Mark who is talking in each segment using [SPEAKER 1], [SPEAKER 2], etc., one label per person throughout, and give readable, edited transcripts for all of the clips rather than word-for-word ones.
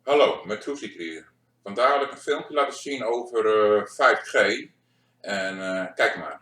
[SPEAKER 1] Hallo, met Toeziek hier. Vandaag wil ik een filmpje laten zien over 5G. Kijk maar.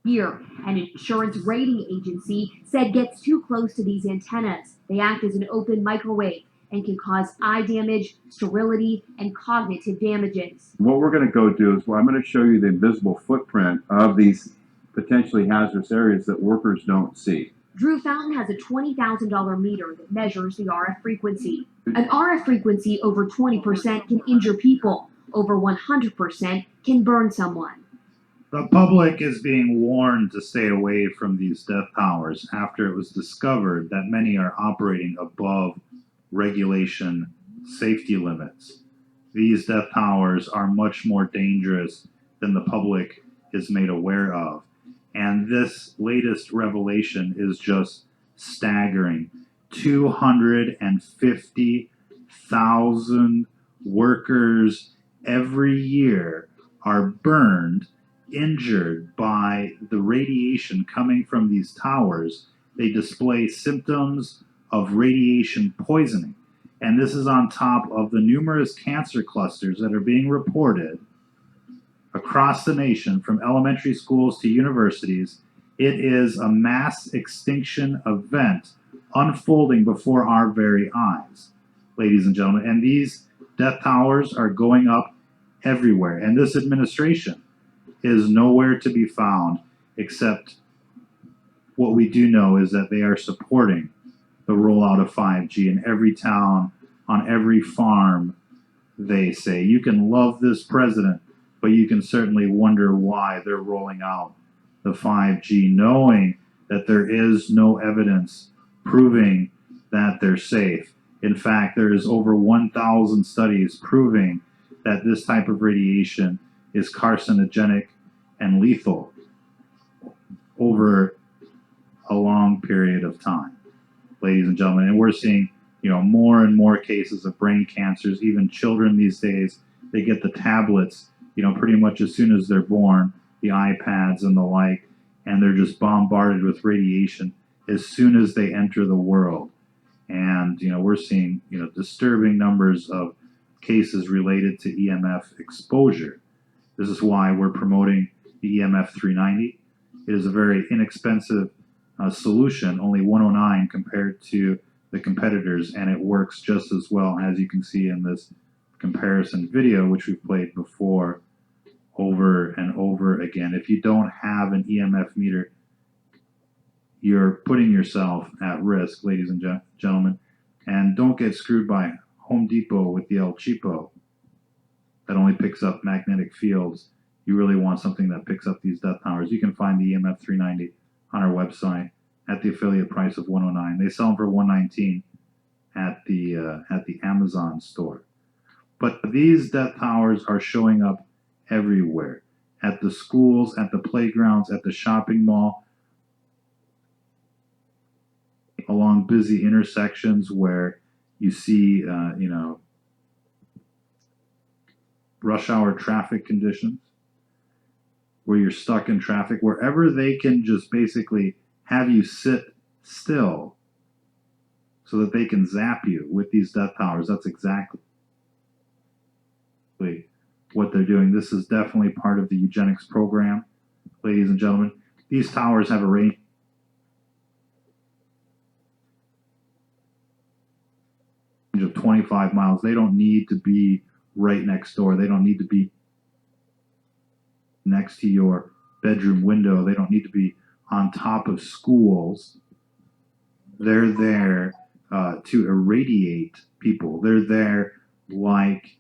[SPEAKER 2] Here, an insurance rating agency said gets too close to these antennas. They act as an open microwave and can cause eye damage, sterility, and cognitive damages.
[SPEAKER 3] What we're going to go do is I'm going to show you the invisible footprint of these potentially hazardous areas that workers don't see.
[SPEAKER 2] Drew Fountain has a $20,000 meter that measures the RF frequency. An RF frequency over 20% can injure people. Over 100% can burn someone.
[SPEAKER 4] The public is being warned to stay away from these death towers after it was discovered that many are operating above regulation safety limits. These death towers are much more dangerous than the public is made aware of. And this latest revelation is just staggering. 250,000 workers every year are burned, injured by the radiation coming from these towers. They display symptoms of radiation poisoning. And this is on top of the numerous cancer clusters that are being reported across the nation, from elementary schools to universities. It is a mass extinction event unfolding before our very eyes, ladies and gentlemen. And these death towers are going up everywhere. And this administration is nowhere to be found, except what we do know is that they are supporting the rollout of 5G in every town, on every farm. They say you can love this president, but you can certainly wonder why they're rolling out the 5G, knowing that there is no evidence proving that they're safe. In fact, there is over 1,000 studies proving that this type of radiation is carcinogenic and lethal over a long period of time, ladies and gentlemen. And we're seeing, more and more cases of brain cancers. Even children these days, they get the tablets, pretty much as soon as they're born, the iPads and the like, and they're just bombarded with radiation as soon as they enter the world. And, we're seeing, disturbing numbers of cases related to EMF exposure. This is why we're promoting the EMF 390. It is a very inexpensive solution, only $109 compared to the competitors, and it works just as well, as you can see in this comparison video, which we've played before over and over again. If you don't have an EMF meter, you're putting yourself at risk, ladies and gentlemen. And don't get screwed by Home Depot with the El Cheapo that only picks up magnetic fields. You really want something that picks up these death towers. You can find the EMF 390 on our website at the affiliate price of $109. They sell them for $119 at the Amazon store. But these death towers are showing up everywhere, at the schools, at the playgrounds, at the shopping mall, along busy intersections where you see, rush hour traffic conditions, where you're stuck in traffic, wherever they can just basically have you sit still so that they can zap you with these death towers. That's exactly what they're doing. This is definitely part of the eugenics program, ladies and gentlemen. These towers have a range of 25 miles. They don't need to be right next door. They don't need to be next to your bedroom window. They don't need to be on top of schools. They're there to irradiate people. They're there like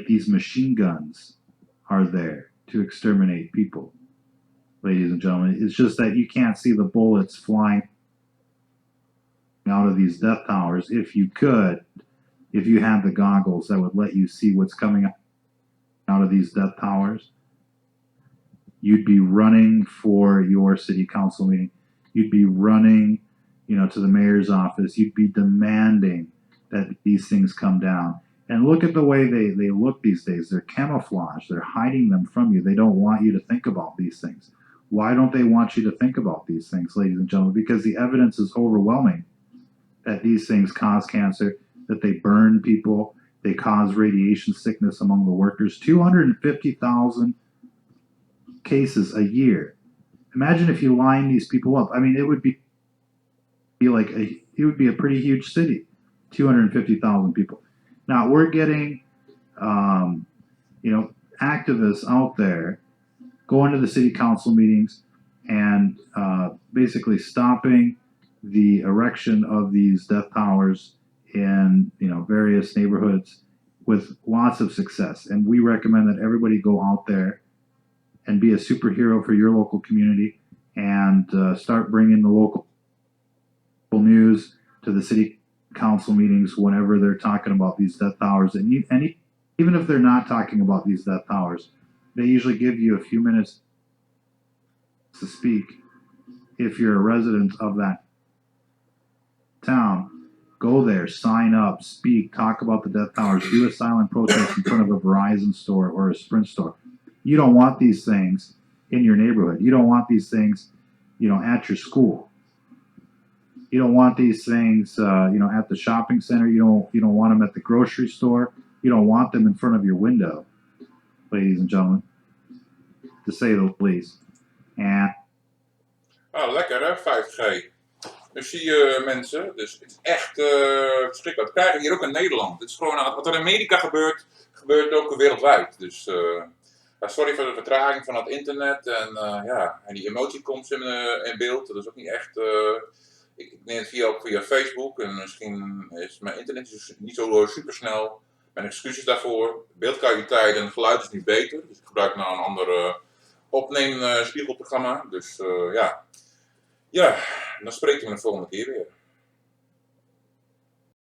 [SPEAKER 4] these machine guns are there to exterminate people, ladies and gentlemen. It's just that you can't see the bullets flying out of these death towers. If you had the goggles that would let you see what's coming out of these death towers, you'd be running for your city council meeting. You'd be running, to the mayor's office. You'd be demanding that these things come down. And look at the way they look these days. They're camouflaged. They're hiding them from you. They don't want you to think about these things. Why don't they want you to think about these things, ladies and gentlemen? Because the evidence is overwhelming that these things cause cancer. that they burn people. They cause radiation sickness among the workers. 250,000 cases a year. Imagine if you line these people up. I mean, it would be a pretty huge city. 250,000 people. Now we're getting, activists out there going to the city council meetings and basically stopping the erection of these death towers in various neighborhoods with lots of success. And we recommend that everybody go out there and be a superhero for your local community and start bringing the local news to the city council meetings whenever they're talking about these death towers. And even if they're not talking about these death towers, they usually give you a few minutes to speak if you're a resident of that town. Go there, sign up, speak, talk about the death towers, do a silent protest in front of a Verizon store or a Sprint store. You don't want these things in your neighborhood. You don't want these things, at your school. You don't want these things, at the shopping center. You don't want them at the grocery store. You don't want them in front of your window, ladies and gentlemen, to say the least. And
[SPEAKER 1] Lekker hè, 5G. Dus zie je mensen, dus het is echt verschrikkelijk. Dat krijgen we hier ook in Nederland. Het is gewoon wat er in Amerika gebeurt, gebeurt ook wereldwijd. Dus sorry voor de vertraging van het internet en die emoticons in beeld. Dat is ook niet echt. Ik neem het via Facebook en misschien is mijn internet dus niet zo super snel. Mijn excuses daarvoor. Beeldkwaliteit en geluid is niet beter. Dus ik gebruik nou een ander opneemspiegelprogramma. Dus ja, dan spreek je me de volgende keer weer.